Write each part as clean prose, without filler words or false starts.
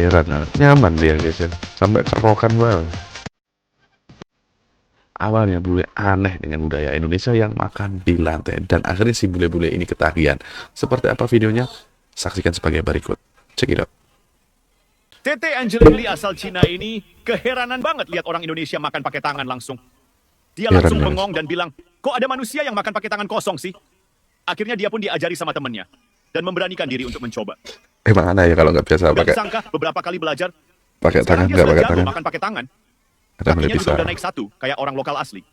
Heran, nyaman dia guys ya, sampai kerokan banget. Awalnya bule aneh dengan budaya Indonesia yang makan di lantai, dan akhirnya si bule-bule ini ketagihan. Seperti apa videonya? Saksikan sebagai berikut. Check it out. Tete Angeline Lee asal Cina ini keheranan banget lihat orang Indonesia makan pakai tangan langsung. Dia Heran langsung banget. bengong dan bilang, kok ada manusia yang makan pakai tangan kosong sih? Akhirnya dia pun diajari sama temennya dan memberanikan diri untuk mencoba. Emang aneh ya kalau nggak biasa Gak pakai disangka beberapa kali belajar, tangan, sekarang dia nggak sudah pakai jago tangan. makan pakai tangan. Ada mulai Kakinya bisa. juga udah naik satu, kayak orang lokal asli.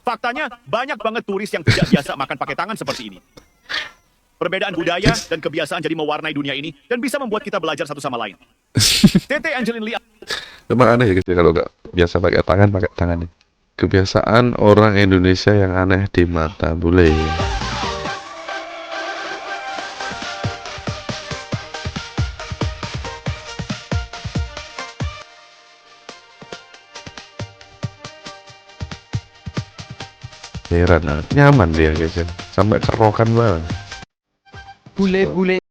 Faktanya, banyak banget turis yang tidak biasa makan pakai tangan seperti ini. Perbedaan budaya dan kebiasaan jadi mewarnai dunia ini dan bisa membuat kita belajar satu sama lain. Tete Angeline Lee Emang aneh ya guys ya, kalau nggak biasa pakai tangan nih. Kebiasaan orang Indonesia yang aneh di mata bule. Heran, nyaman dia guys ya, sampai kerokan banget. Bule-bule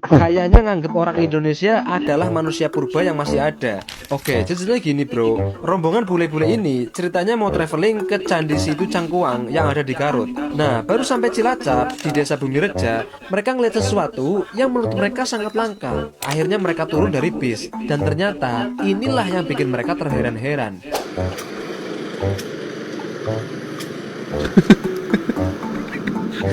kayaknya nganggep orang Indonesia adalah manusia purba yang masih ada. Oke, ceritanya gini bro, rombongan bule-bule ini ceritanya mau traveling ke Candi Situ Cangkuang yang ada di Garut. Nah, baru sampai Cilacap di desa Bumi Reja, mereka ngeliat sesuatu yang menurut mereka sangat langka. Akhirnya mereka turun dari bis, dan ternyata inilah yang bikin mereka terheran-heran.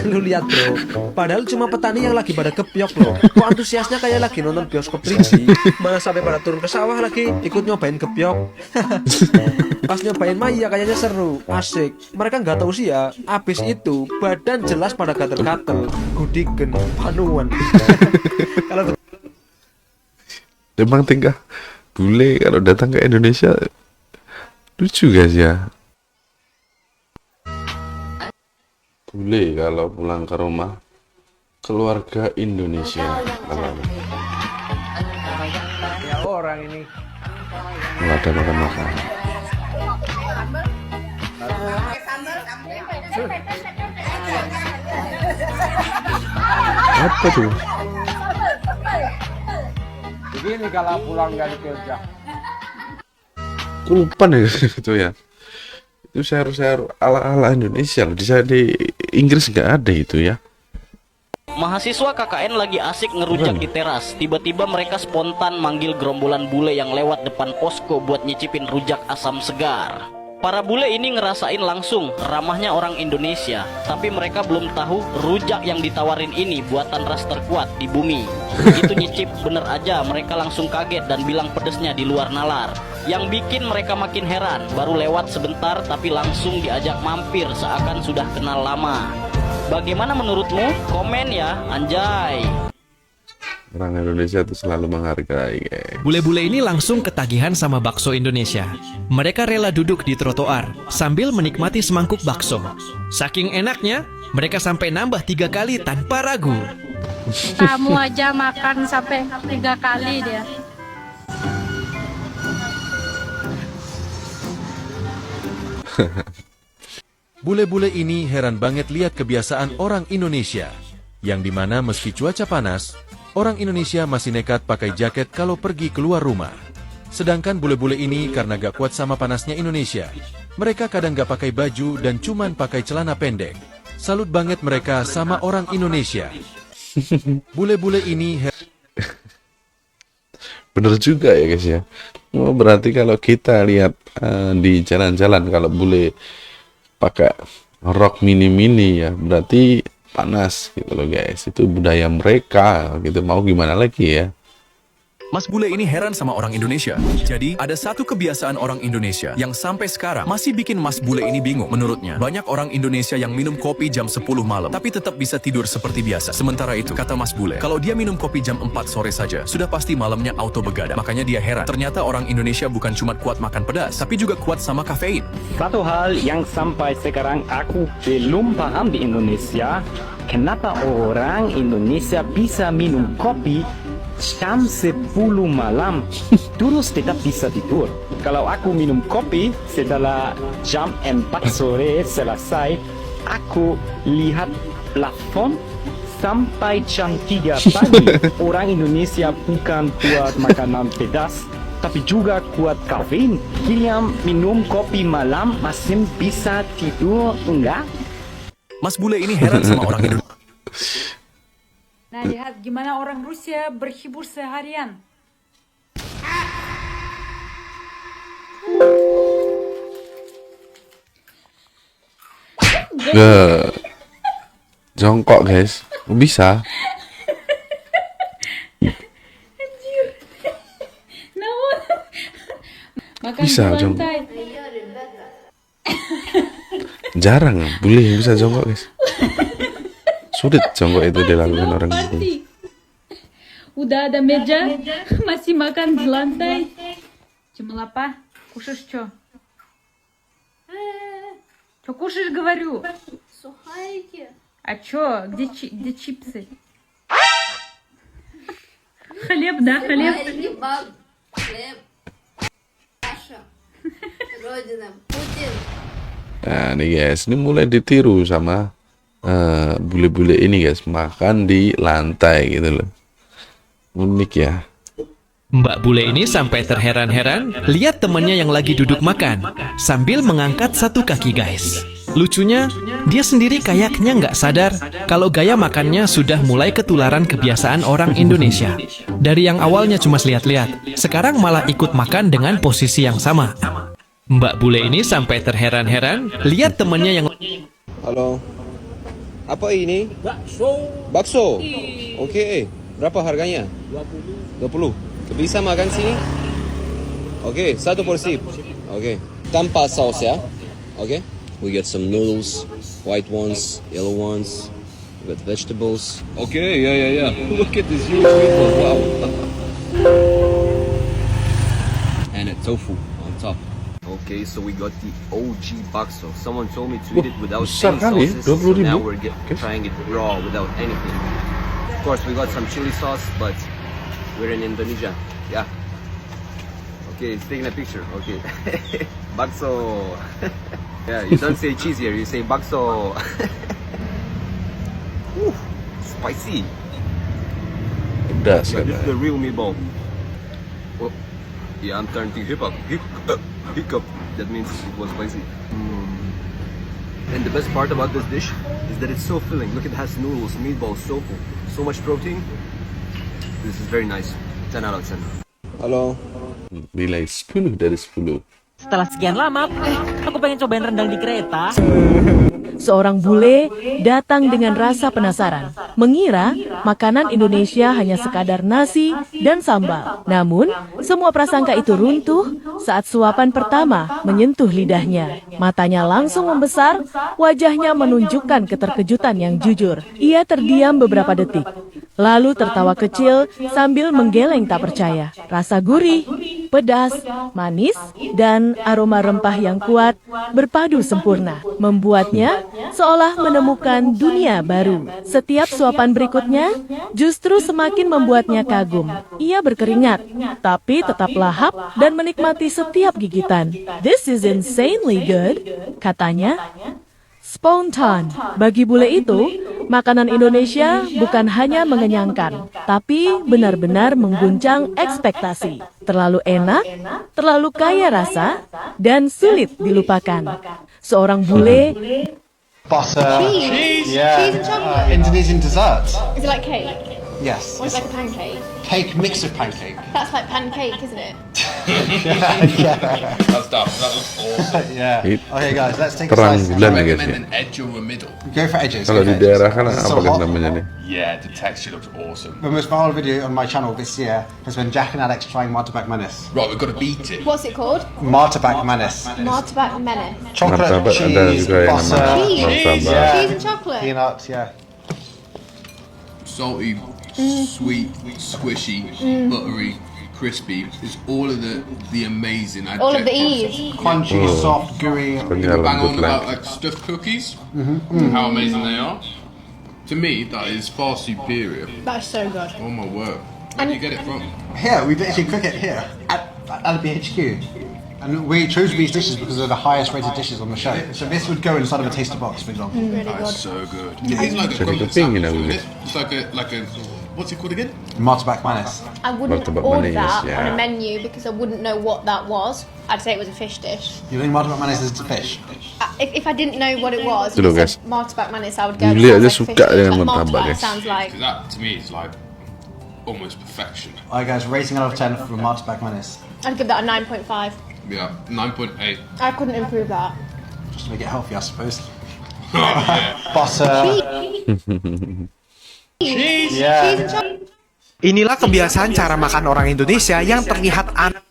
Lu lihat bro, padahal cuma petani yang lagi pada kepiok loh. Kok antusiasnya kayak lagi nonton bioskop 3D. Malah sampai pada turun ke sawah lagi ikut nyobain kepiok. Pas nyobain mah ya kayaknya seru, asik. Mereka nggak tahu sih ya, abis itu badan jelas pada gatel-gatel, gudigen, panuan. Kalau Emang tingkah bule kalau datang ke Indonesia lucu guys ya. Bule kalau pulang ke rumah keluarga Indonesia ya orang ini nggak ada makan-makan. Apa tuh? begini kalau pulang dari kerja. Lupa ya itu ya. Itu share-share ala-ala Indonesia loh. Di Inggris nggak ada itu ya. Mahasiswa KKN lagi asik ngerujak di teras. Tiba-tiba mereka spontan manggil gerombolan bule yang lewat depan posko buat nyicipin rujak asam segar. Para bule ini ngerasain langsung ramahnya orang Indonesia, tapi mereka belum tahu rujak yang ditawarin ini buatan ras terkuat di bumi. Begitu nyicip bener aja mereka langsung kaget dan bilang pedesnya di luar nalar. Yang bikin mereka makin heran, baru lewat sebentar tapi langsung diajak mampir seakan sudah kenal lama. Bagaimana menurutmu? Komen ya, anjay. Orang Indonesia itu selalu menghargai guys. Bule-bule ini langsung ketagihan sama bakso Indonesia. Mereka rela duduk di trotoar sambil menikmati semangkuk bakso. Saking enaknya, mereka sampai nambah 3 kali tanpa ragu. Kamu aja makan sampai 3 kali dia. Bule-bule ini heran banget lihat kebiasaan orang Indonesia, yang dimana meski cuaca panas, orang Indonesia masih nekat pakai jaket kalau pergi keluar rumah. Sedangkan bule-bule ini karena gak kuat sama panasnya Indonesia, mereka kadang gak pakai baju dan cuman pakai celana pendek. Salut banget mereka sama orang Indonesia. Bule-bule ini Bener juga ya guys ya. Oh, berarti kalau kita lihat di jalan-jalan kalau bule pakai rok mini-mini ya berarti panas gitu loh guys. Itu budaya mereka gitu, mau gimana lagi ya. Mas bule ini heran sama orang Indonesia. Jadi, ada satu kebiasaan orang Indonesia yang sampai sekarang masih bikin Mas bule ini bingung. Menurutnya, banyak orang Indonesia yang minum kopi jam 10 malam, tapi tetap bisa tidur seperti biasa. Sementara itu, kata Mas bule, kalau dia minum kopi jam 4 sore saja, sudah pasti malamnya auto begadang. Makanya dia heran. Ternyata orang Indonesia bukan cuma kuat makan pedas, tapi juga kuat sama kafein. Satu hal yang sampai sekarang aku belum paham di Indonesia, kenapa orang Indonesia bisa minum kopi jam 10 malam terus tetap bisa tidur. Kalau aku minum kopi setelah jam 4 sore selesai, aku lihat plafon sampai jam 3 pagi. Orang Indonesia bukan kuat makanan pedas, tapi juga kuat kafein. Kalian minum kopi malam masih bisa tidur enggak? Mas bule ini heran sama orang Indonesia. Nah, lihat gimana orang Rusia berhibur seharian. Jongkok guys, bisa. Makan Bisa, di Jong. lantai. Jarang bule yang bisa jongkok guys. Sulit jongkok itu dilakukan orang bule. Pasti. Udah ada meja, masih makan di lantai. Cuma apa? Кушаешь что? Что кушаешь, говорю? Сухарики. А что? Где чипсы? Хлеб, да, хлеб. Сухарики, баб, хлеб, Саша, Родина, Путин. Nah nih guys, ini mulai ditiru sama bule-bule ini guys, makan di lantai gitu loh. Unik ya. Mbak bule ini sampai terheran-heran lihat temannya yang lagi duduk makan sambil mengangkat satu kaki guys. Lucunya, dia sendiri kayaknya nggak sadar kalau gaya makannya sudah mulai ketularan kebiasaan orang Indonesia. Dari yang awalnya cuma lihat-lihat, sekarang malah ikut makan dengan posisi yang sama. Mbak bule ini sampai terheran-heran lihat temannya yang... Halo, apa ini? Bakso. Oke, berapa harganya? 20. Bisa makan sini? Oke, satu porsi. Oke, tanpa saus ya. Oke, we get some noodles, white ones, yellow ones. We got vegetables. Okay, yeah. Look at this huge meatball. Wow. And a tofu on top. Okay, so we got the OG bakso. Someone told me to eat it without besar any kali, sauces. So 20.000. now we're trying it raw without anything. Of course, we got some chili sauce, but we're in Indonesia. Yeah. Okay, it's taking a picture. Okay. Bakso. Yeah, you don't say cheese here, you say bakso. Ooh, spicy. Pedas Yeah, this is the kan. real meatball. Oh, yeah, I'm turning to hiccup. Hiccup. That means it was spicy. And the best part about this dish is that it's so filling. Look, it has noodles, meatballs, tofu, so much protein. This is very nice. 10 out of 10. Halo. Nilai 10 dari 10. Setelah sekian lama, aku pengen cobain rendang di kereta. Seorang bule datang dengan rasa penasaran, mengira makanan Indonesia hanya sekadar nasi dan sambal. Namun, semua prasangka itu runtuh saat suapan pertama menyentuh lidahnya. Matanya langsung membesar, wajahnya menunjukkan keterkejutan yang jujur. Ia terdiam beberapa detik, lalu tertawa kecil sambil menggeleng tak percaya. Rasa gurih, pedas, manis, dan aroma rempah yang kuat berpadu sempurna, membuatnya seolah menemukan dunia baru. Setiap suapan berikutnya justru semakin membuatnya kagum. Ia berkeringat, tapi tetap lahap dan menikmati setiap gigitan. "This is insanely good," katanya. Spontan. Bagi bule itu, makanan Indonesia bukan hanya mengenyangkan, tapi benar-benar mengguncang ekspektasi. Terlalu enak, terlalu kaya rasa, dan sulit dilupakan. Seorang bule Butter. Cheese. Yeah. Cheese and chocolate. Indonesian dessert. Is it like cake? Yes. Or is it like a pancake? Cake mix of pancake. That's like pancake, isn't it? Yeah. That's dumb. That looks awesome. Yeah. Okay, guys, let's take a Terang slice. bulan ya guys ya. Recommend an edge or a middle. Go for edges. Kalau go di for daerah edges. kan This is apa so hot. namanya nih? Yeah, the texture looks awesome. The most viral video on my channel this year has been Jack and Alex trying Martabak Menace. Right, we've got to beat it. What's it called? Martabak Menace. Martabak Menace. Chocolate, Martabak ada cheese, juga yang butter. namanya Cheese. martabak. Yeah. Cheese and chocolate. Peanut, yeah. Salty, sweet, squishy, buttery, crispy. It's all of the amazing adjectives. All of the E's. Crunchy, Oh. soft, gooey. You bang on Lembut about lah. like stuffed cookies and how amazing they are. To me, that is far superior. That's so good. Oh my word. Where do you get it from? Here, we actually cook it here at BHQ. And we chose these dishes because they're the highest rated dishes on the show. So this would go inside of a taster box, for example. Really That good. is so good. It's like a Jadi crumpet keping, sandwich, you know, isn't it? It's like a what's it called again? Martabak manis. I wouldn't Martabak order manis, that yeah. on a menu because I wouldn't know what that was. I'd say it was a fish dish. You think martabak manis is fish? If I didn't know what it was, Itu loh, you guys. said martabak manis, I would go. Julia "Sounds aja like a suka fish dish." dengan Like martabak, martabak guys. sounds like. 'Cause that to me is like almost perfection. Alright guys, rating out of 10 for martabak manis. I'd give that a 9.5. Yeah, 9.8. I couldn't improve that. Just to make it healthy, I suppose. Yeah. Butter. Cheese. Yeah. Cheese and chocolate. Inilah kebiasaan cara makan orang Indonesia yang terlihat aneh.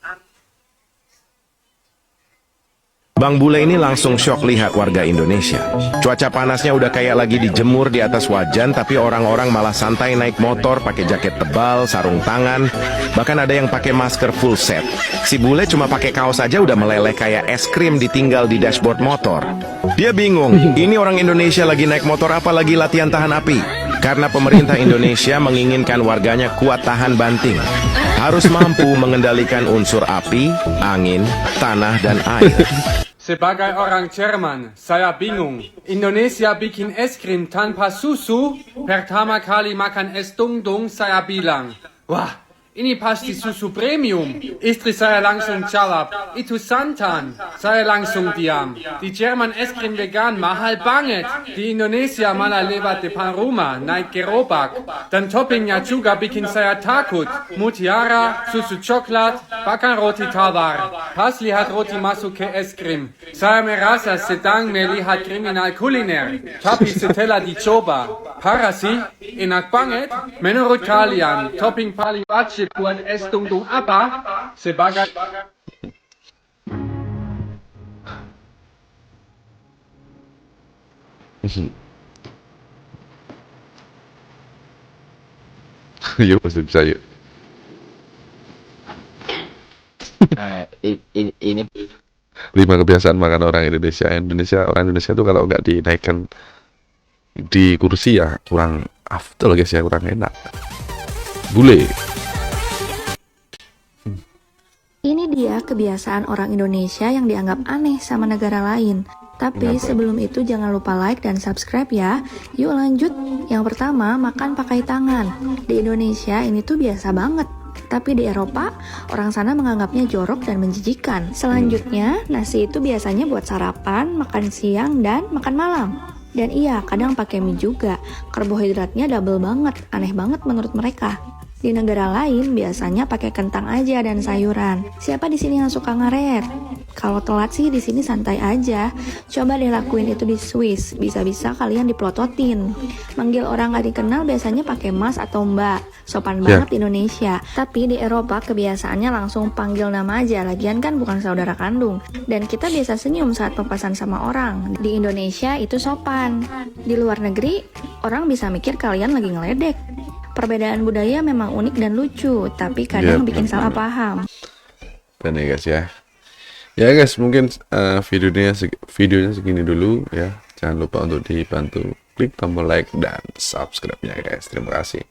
Bang Bule ini langsung syok lihat warga Indonesia. Cuaca panasnya udah kayak lagi dijemur di atas wajan, tapi orang-orang malah santai naik motor pakai jaket tebal, sarung tangan, bahkan ada yang pakai masker full set. Si Bule cuma pakai kaos aja udah meleleh kayak es krim ditinggal di dashboard motor. Dia bingung, ini orang Indonesia lagi naik motor apa lagi latihan tahan api? Karena pemerintah Indonesia menginginkan warganya kuat tahan banting. Harus mampu mengendalikan unsur api, angin, tanah, dan air. Sebagai orang Jerman, saya bingung. Indonesia bikin es krim tanpa susu. Pertama kali makan es dung-dung, saya bilang, wah, ini pasti susu premium. Istri saya langsung jawab, itu santan. Saya langsung diam. Di Jerman es krim vegan mahal banget. Di Indonesia malah lewat depan rumah, naik gerobak. Dan toppingnya juga bikin saya takut. Mutiara, susu coklat, bahkan roti tawar. Pas lihat roti masuk ke es krim, saya merasa sedang melihat kriminal kuliner. Tapi setelah dicoba, parah sih, enak banget. Menurut kalian, topping paling wajib buat es dung-dung apa? Sebagai Yuk pasti bisa yuk. Ini 5 kebiasaan makan orang Indonesia. Orang Indonesia tuh kalau nggak dinaikkan di kursi ya kurang afdol guys ya, kurang enak. Bule. Ini dia kebiasaan orang Indonesia yang dianggap aneh sama negara lain. Tapi sebelum itu jangan lupa like dan subscribe ya. Yuk lanjut. Yang pertama, makan pakai tangan. Di Indonesia ini tuh biasa banget. Tapi di Eropa, orang sana menganggapnya jorok dan menjijikan. Selanjutnya, nasi itu biasanya buat sarapan, makan siang, dan makan malam. Dan iya, kadang pakai mie juga. Karbohidratnya double banget, aneh banget menurut mereka. Di negara lain biasanya pakai kentang aja dan sayuran. Siapa di sini yang suka ngaret? Kalau telat sih di sini santai aja. Coba deh lakuin itu di Swiss, bisa-bisa kalian diplototin. Manggil orang gak dikenal biasanya pakai mas atau mbak. Sopan banget di Indonesia. Tapi di Eropa kebiasaannya langsung panggil nama aja. Lagian kan bukan saudara kandung. Dan kita biasa senyum saat papasan sama orang. Di Indonesia itu sopan. Di luar negeri, orang bisa mikir kalian lagi ngeledek. Perbedaan budaya memang unik dan lucu, tapi kadang bikin salah paham. Dan ya guys ya. Ya guys, mungkin videonya segini dulu ya. Jangan lupa untuk dibantu klik tombol like dan subscribe-nya guys. Terima kasih.